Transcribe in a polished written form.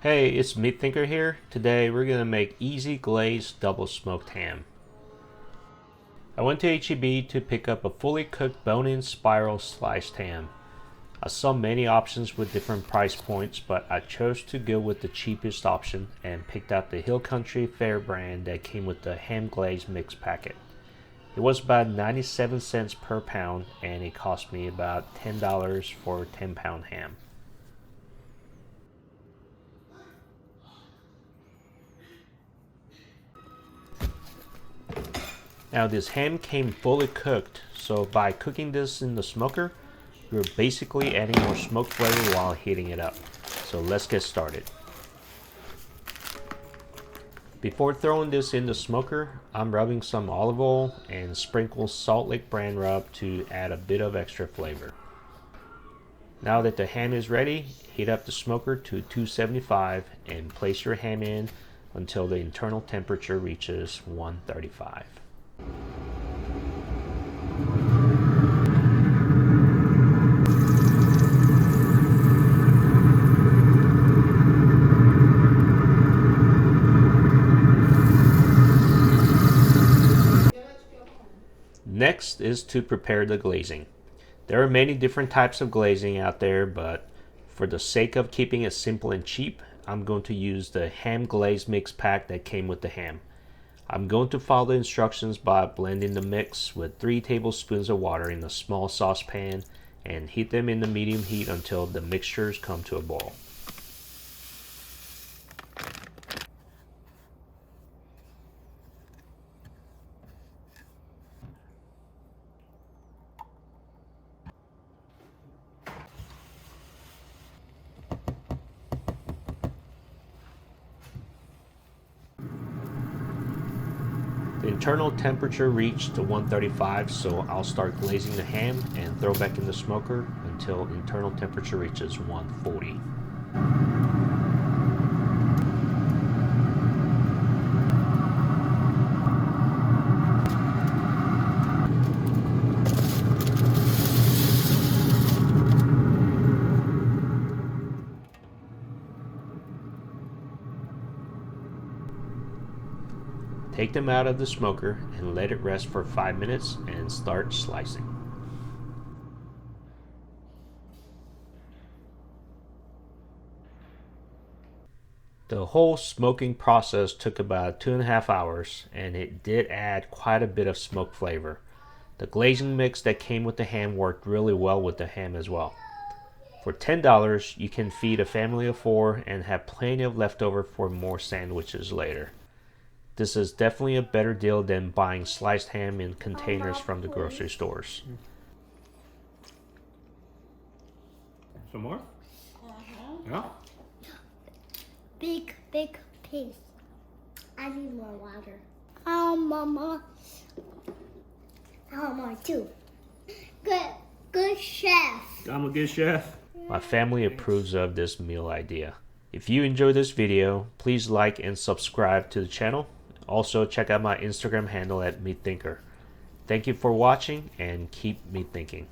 Hey, it's Meat Thinker here. Today we're going to make easy glazed double smoked ham. I went to H-E-B to pick up a fully cooked bone-in spiral sliced ham. I saw many options with different price points, but I chose to go with the cheapest option and picked out the Hill Country Fare brand that came with the ham glaze mix packet. It was about 97 cents per pound and it cost me about $10 for a 10-pound ham. Now this ham came fully cooked, so by cooking this in the smoker, you're basically adding more smoke flavor while heating it up. So let's get started. Before throwing this in the smoker, I'm rubbing some olive oil and sprinkle Salt Lick brand rub to add a bit of extra flavor. Now that the ham is ready, heat up the smoker to 275 and place your ham in until the internal temperature reaches 135. Next is to prepare the glazing. There are many different types of glazing out there, but for the sake of keeping it simple and cheap, I'm going to use the ham glaze mix pack that came with the ham. I'm going to follow the instructions by blending the mix with 3 tablespoons of water in a small saucepan and heat them in the medium heat until the mixtures come to a boil. The internal temperature reached to 135, so I'll start glazing the ham and throw back in the smoker until internal temperature reaches 140. Take them out of the smoker and let it rest for 5 minutes and start slicing. The whole smoking process took about 2.5 hours and it did add quite a bit of smoke flavor. The glazing mix that came with the ham worked really well with the ham as well. For $10, you can feed a family of 4 and have plenty of leftover for more sandwiches later. This is definitely a better deal than buying sliced ham in containers from the grocery stores. Some more? Yeah? Big piece. I need more water. Oh, Mama. I want more too. Good chef. I'm a good chef. My family approves of this meal idea. If you enjoyed this video, please like and subscribe to the channel. Also, check out my Instagram handle at Meat Thinker. Thank you for watching and keep meat thinking.